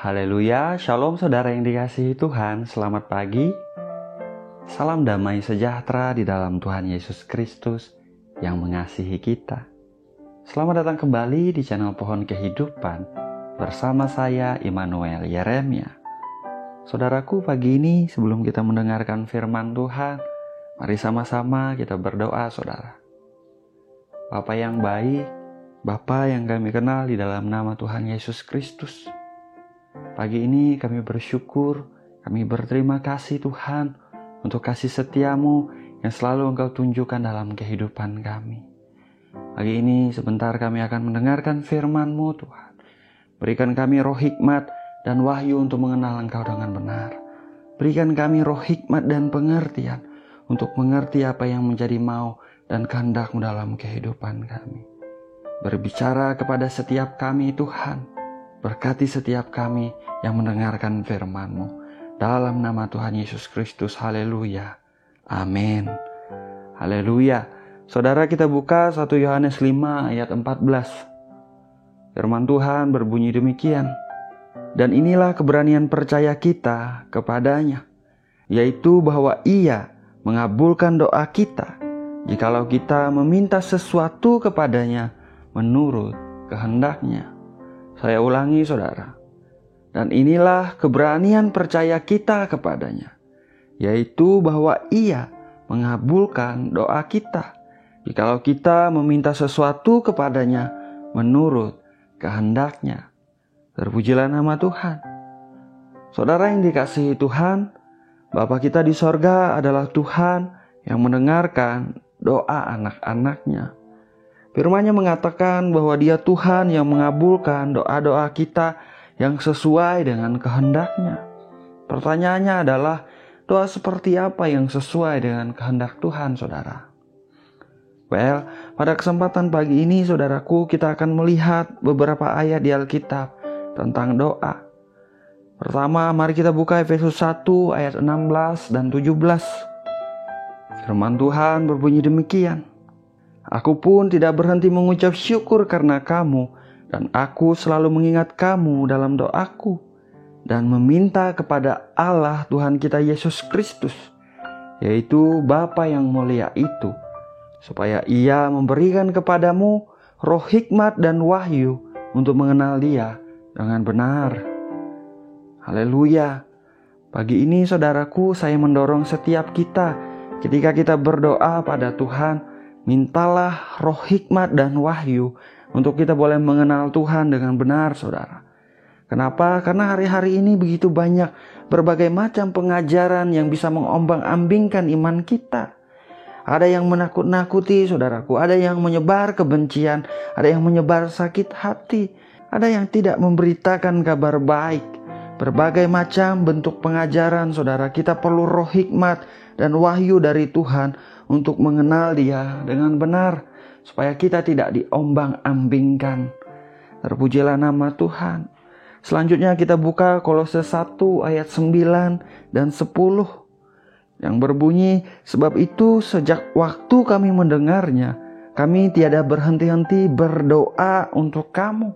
Haleluya, shalom saudara yang dikasihi Tuhan, selamat pagi. Salam damai sejahtera di dalam Tuhan Yesus Kristus yang mengasihi kita. Selamat datang kembali di channel Pohon Kehidupan bersama saya Immanuel Yeremia. Saudaraku, pagi ini sebelum kita mendengarkan firman Tuhan, mari sama-sama kita berdoa saudara. Bapa yang baik, Bapa yang kami kenal di dalam nama Tuhan Yesus Kristus, pagi ini kami bersyukur, kami berterima kasih Tuhan untuk kasih setia-Mu yang selalu Engkau tunjukkan dalam kehidupan kami. Pagi ini sebentar kami akan mendengarkan firman-Mu Tuhan. Berikan kami roh hikmat dan wahyu untuk mengenal Engkau dengan benar. Berikan kami roh hikmat dan pengertian untuk mengerti apa yang menjadi mau dan kehendak-Mu dalam kehidupan kami. Berbicara kepada setiap kami Tuhan. Berkati setiap kami yang mendengarkan firman-Mu. Dalam nama Tuhan Yesus Kristus, haleluya. Amin. Haleluya. Saudara, kita buka 1 Yohanes 5 ayat 14. Firman Tuhan berbunyi demikian. Dan inilah keberanian percaya kita kepadanya, yaitu bahwa Ia mengabulkan doa kita, jikalau kita meminta sesuatu kepadanya menurut kehendak-Nya. Saya ulangi saudara. Dan inilah keberanian percaya kita kepadanya, yaitu bahwa Ia mengabulkan doa kita, jikalau kita meminta sesuatu kepadanya menurut kehendak-Nya. Terpujilah nama Tuhan. Saudara yang dikasihi Tuhan, Bapa kita di sorga adalah Tuhan yang mendengarkan doa anak-anak-Nya. Firman-Nya mengatakan bahwa Dia Tuhan yang mengabulkan doa-doa kita yang sesuai dengan kehendak-Nya. Pertanyaannya adalah, doa seperti apa yang sesuai dengan kehendak Tuhan, saudara? Pada kesempatan pagi ini, saudaraku, kita akan melihat beberapa ayat di Alkitab tentang doa. Pertama, mari kita buka Efesus 1 ayat 16 dan 17. Firman Tuhan berbunyi demikian. Aku pun tidak berhenti mengucap syukur karena kamu, dan aku selalu mengingat kamu dalam doaku, dan meminta kepada Allah Tuhan kita Yesus Kristus, yaitu Bapa yang mulia itu, supaya Ia memberikan kepadamu roh hikmat dan wahyu untuk mengenal Dia dengan benar. Haleluya. Pagi ini saudaraku, saya mendorong setiap kita ketika kita berdoa pada Tuhan, mintalah roh hikmat dan wahyu untuk kita boleh mengenal Tuhan dengan benar, saudara. Kenapa? Karena hari-hari ini begitu banyak berbagai macam pengajaran yang bisa mengombang-ambingkan iman kita. Ada yang menakut-nakuti, saudaraku. Ada yang menyebar kebencian. Ada yang menyebar sakit hati. Ada yang tidak memberitakan kabar baik. Berbagai macam bentuk pengajaran, saudara. Kita perlu roh hikmat dan wahyu dari Tuhan untuk mengenal Dia dengan benar, supaya kita tidak diombang-ambingkan. Terpujilah nama Tuhan. Selanjutnya kita buka Kolose 1 ayat 9 dan 10 yang berbunyi, sebab itu sejak waktu kami mendengarnya, kami tiada berhenti-henti berdoa untuk kamu.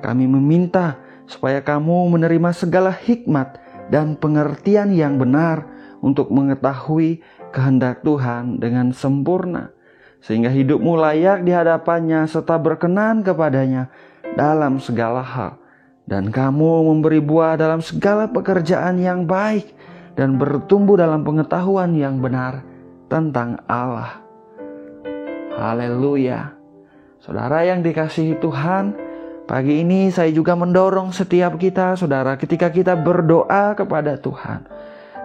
Kami meminta supaya kamu menerima segala hikmat dan pengertian yang benar untuk mengetahui kehendak Tuhan dengan sempurna, sehingga hidupmu layak di hadapannya serta berkenan kepadanya dalam segala hal, dan kamu memberi buah dalam segala pekerjaan yang baik dan bertumbuh dalam pengetahuan yang benar tentang Allah. Haleluya. Saudara yang dikasihi Tuhan, pagi ini saya juga mendorong setiap kita, saudara, ketika kita berdoa kepada Tuhan,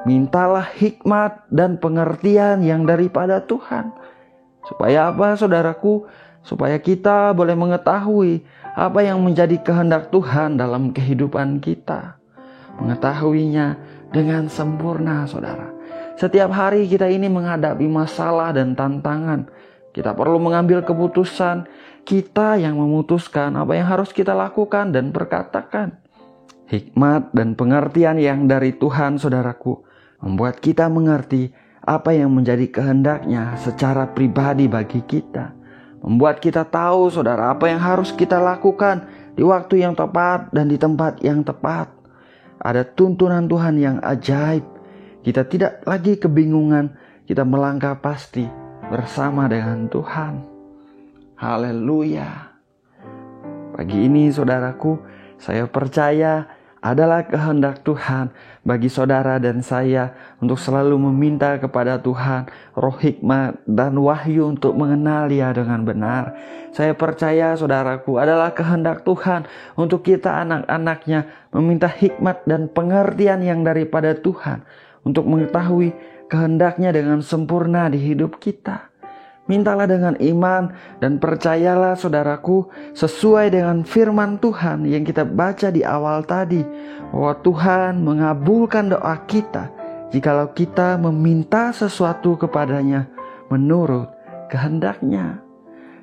mintalah hikmat dan pengertian yang daripada Tuhan. Supaya apa, saudaraku? Supaya kita boleh mengetahui apa yang menjadi kehendak Tuhan dalam kehidupan kita. Mengetahuinya dengan sempurna, saudara. Setiap hari kita ini menghadapi masalah dan tantangan. Kita perlu mengambil keputusan. Kita yang memutuskan apa yang harus kita lakukan dan perkatakan. Hikmat dan pengertian yang dari Tuhan, saudaraku, membuat kita mengerti apa yang menjadi kehendak-Nya secara pribadi bagi kita. Membuat kita tahu, saudara, apa yang harus kita lakukan di waktu yang tepat dan di tempat yang tepat. Ada tuntunan Tuhan yang ajaib. Kita tidak lagi kebingungan, kita melangkah pasti bersama dengan Tuhan. Haleluya. Pagi ini saudaraku, saya percaya adalah kehendak Tuhan bagi saudara dan saya untuk selalu meminta kepada Tuhan roh hikmat dan wahyu untuk mengenal Dia dengan benar. Saya percaya saudaraku adalah kehendak Tuhan untuk kita anak-anaknya meminta hikmat dan pengertian yang daripada Tuhan untuk mengetahui kehendaknya dengan sempurna di hidup kita. Mintalah dengan iman dan percayalah saudaraku sesuai dengan firman Tuhan yang kita baca di awal tadi, bahwa Tuhan mengabulkan doa kita jikalau kita meminta sesuatu kepadanya menurut kehendaknya.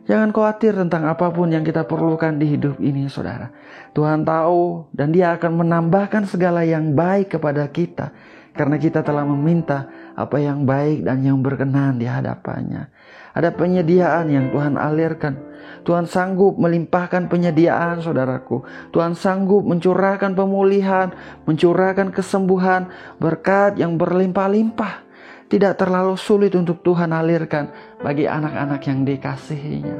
Jangan khawatir tentang apapun yang kita perlukan di hidup ini saudara. Tuhan tahu dan Dia akan menambahkan segala yang baik kepada kita, karena kita telah meminta apa yang baik dan yang berkenan di hadapannya. Ada penyediaan yang Tuhan alirkan. Tuhan sanggup melimpahkan penyediaan saudaraku. Tuhan sanggup mencurahkan pemulihan, mencurahkan kesembuhan, berkat yang berlimpah-limpah. Tidak terlalu sulit untuk Tuhan alirkan bagi anak-anak yang dikasihinya.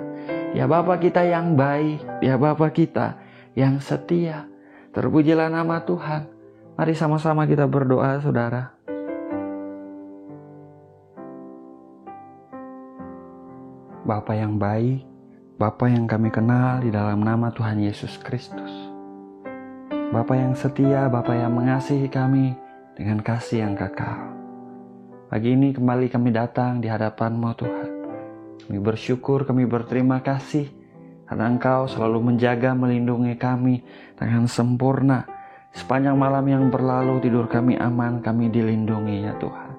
Ya Bapa kita yang baik, ya Bapa kita yang setia. Terpujilah nama Tuhan. Mari sama-sama kita berdoa saudara. Bapa yang baik, Bapa yang kami kenal di dalam nama Tuhan Yesus Kristus. Bapa yang setia, Bapa yang mengasihi kami dengan kasih yang kekal. Pagi ini kembali kami datang di hadapan-Mu Tuhan. Kami bersyukur, kami berterima kasih karena Engkau selalu menjaga, melindungi kami dengan sempurna. Sepanjang malam yang berlalu tidur kami aman, kami dilindungi ya Tuhan.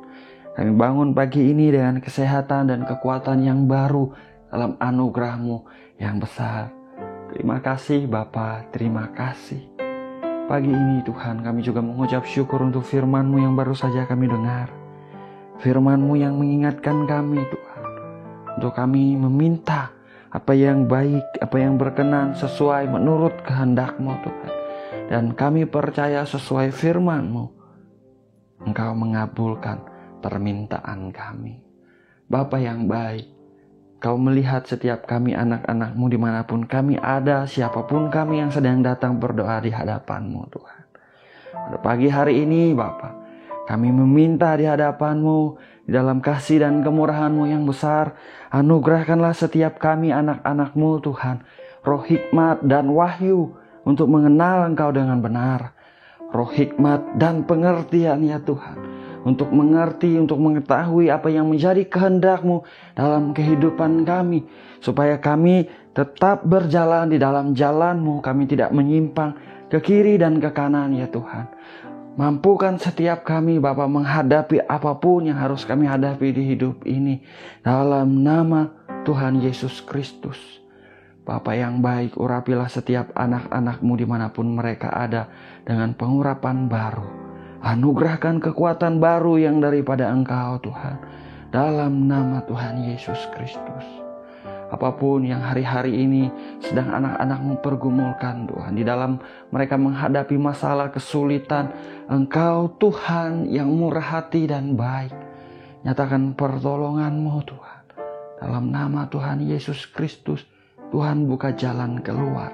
Kami bangun pagi ini dengan kesehatan dan kekuatan yang baru dalam anugerah-Mu yang besar. Terima kasih Bapa, terima kasih. Pagi ini Tuhan kami juga mengucap syukur untuk firman-Mu yang baru saja kami dengar. Firman-Mu yang mengingatkan kami Tuhan, untuk kami meminta apa yang baik, apa yang berkenan sesuai menurut kehendak-Mu Tuhan. Dan kami percaya sesuai firman-Mu, Engkau mengabulkan permintaan kami. Bapa yang baik, Kau melihat setiap kami anak-anak-Mu dimanapun kami ada, siapapun kami yang sedang datang berdoa di hadapan-Mu Tuhan. Pada pagi hari ini Bapa, kami meminta di hadapan-Mu, di dalam kasih dan kemurahan-Mu yang besar, anugerahkanlah setiap kami anak-anak-Mu Tuhan, roh hikmat dan wahyu untuk mengenal Engkau dengan benar. Roh hikmat dan pengertian ya Tuhan, untuk mengerti, untuk mengetahui apa yang menjadi kehendak-Mu dalam kehidupan kami, supaya kami tetap berjalan di dalam jalan-Mu, kami tidak menyimpang ke kiri dan ke kanan ya Tuhan. Mampukan setiap kami Bapa menghadapi apapun yang harus kami hadapi di hidup ini, dalam nama Tuhan Yesus Kristus. Bapa yang baik, urapilah setiap anak-anak-Mu dimanapun mereka ada dengan pengurapan baru. Anugerahkan kekuatan baru yang daripada Engkau Tuhan, dalam nama Tuhan Yesus Kristus. Apapun yang hari-hari ini sedang anak-anak-Mu pergumulkan Tuhan, di dalam mereka menghadapi masalah kesulitan, Engkau Tuhan yang murah hati dan baik. Nyatakan pertolongan-Mu Tuhan, dalam nama Tuhan Yesus Kristus. Tuhan buka jalan keluar.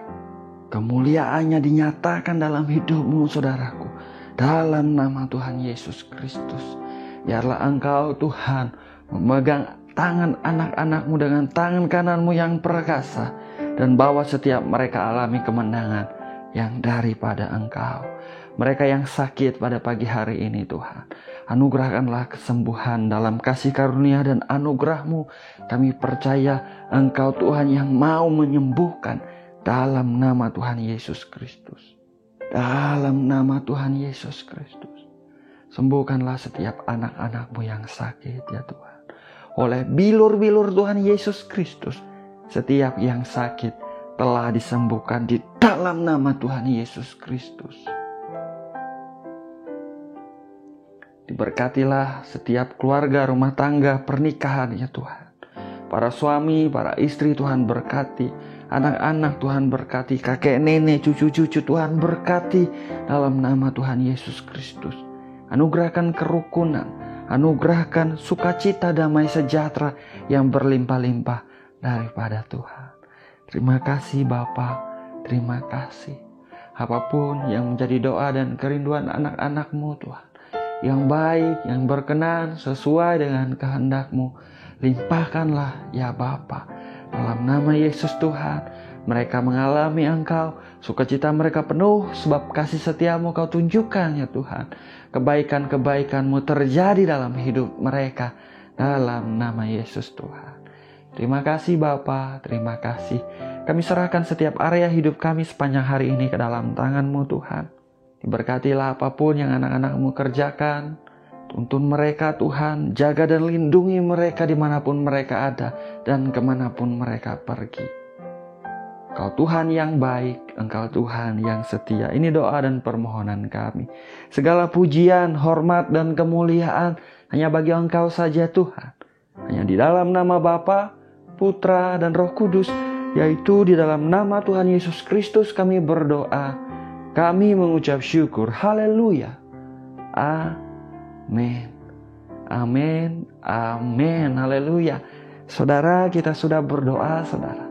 Kemuliaannya dinyatakan dalam hidup-Mu saudaraku, dalam nama Tuhan Yesus Kristus. Biarlah Engkau Tuhan memegang tangan anak-anak-Mu dengan tangan kanan-Mu yang perkasa, dan bawa setiap mereka alami kemenangan yang daripada Engkau. Mereka yang sakit pada pagi hari ini Tuhan, anugerahkanlah kesembuhan dalam kasih karunia dan anugerah-Mu. Kami percaya Engkau Tuhan yang mau menyembuhkan, dalam nama Tuhan Yesus Kristus. Dalam nama Tuhan Yesus Kristus. Sembuhkanlah setiap anak-anak-Mu yang sakit ya Tuhan. Oleh bilur-bilur Tuhan Yesus Kristus, setiap yang sakit telah disembuhkan di dalam nama Tuhan Yesus Kristus. Diberkatilah setiap keluarga, rumah tangga, pernikahan ya Tuhan. Para suami, para istri Tuhan berkati. anak-anak Tuhan berkati, kakek nenek, cucu-cucu Tuhan berkati dalam nama Tuhan Yesus Kristus. Anugerahkan kerukunan, anugerahkan sukacita, damai sejahtera yang berlimpah-limpah daripada Tuhan. Terima kasih Bapa, terima kasih. Apapun yang menjadi doa dan kerinduan anak-anak-Mu Tuhan, yang baik, yang berkenan sesuai dengan kehendak-Mu, limpahkanlah ya Bapa. Dalam nama Yesus Tuhan, mereka mengalami Engkau, sukacita mereka penuh sebab kasih setia-Mu Kau tunjukkan ya Tuhan. Kebaikan-kebaikan-Mu terjadi dalam hidup mereka dalam nama Yesus Tuhan. Terima kasih Bapa, terima kasih. Kami serahkan setiap area hidup kami sepanjang hari ini ke dalam tangan-Mu Tuhan. Diberkatilah apapun yang anak-anak-Mu kerjakan. Tuntun mereka Tuhan, jaga dan lindungi mereka dimanapun mereka ada dan kemanapun mereka pergi. Engkau Tuhan yang baik, Engkau Tuhan yang setia. Ini doa dan permohonan kami. Segala pujian, hormat dan kemuliaan hanya bagi Engkau saja Tuhan. Hanya di dalam nama Bapa, Putra dan Roh Kudus, yaitu di dalam nama Tuhan Yesus Kristus kami berdoa. Kami mengucap syukur. Haleluya. Amin. Amin. Amin. Haleluya. Saudara, kita sudah berdoa, saudara.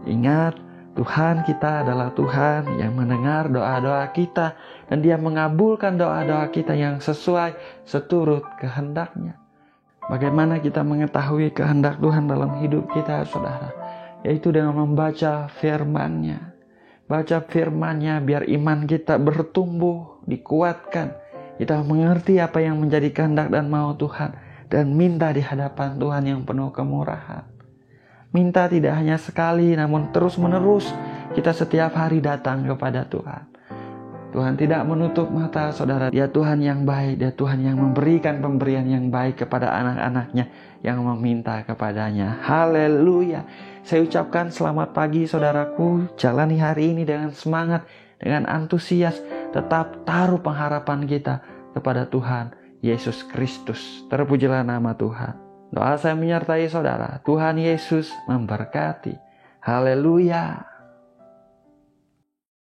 Ingat, Tuhan kita adalah Tuhan yang mendengar doa-doa kita dan Dia mengabulkan doa-doa kita yang sesuai seturut kehendak-Nya. Bagaimana kita mengetahui kehendak Tuhan dalam hidup kita, saudara? Yaitu dengan membaca firman-Nya. Baca firman-Nya biar iman kita bertumbuh, dikuatkan. Kita mengerti apa yang menjadi kehendak dan mau Tuhan. Dan minta di hadapan Tuhan yang penuh kemurahan. Minta tidak hanya sekali namun terus menerus. Kita setiap hari datang kepada Tuhan. Tuhan tidak menutup mata saudara. Dia Tuhan yang baik. Dia Tuhan yang memberikan pemberian yang baik kepada anak-anaknya yang meminta kepadanya. Haleluya. Saya ucapkan selamat pagi saudaraku. Jalani hari ini dengan semangat, dengan antusias. Tetap taruh pengharapan kita kepada Tuhan Yesus Kristus. Terpujilah nama Tuhan. Doa saya menyertai saudara. Tuhan Yesus memberkati. Haleluya.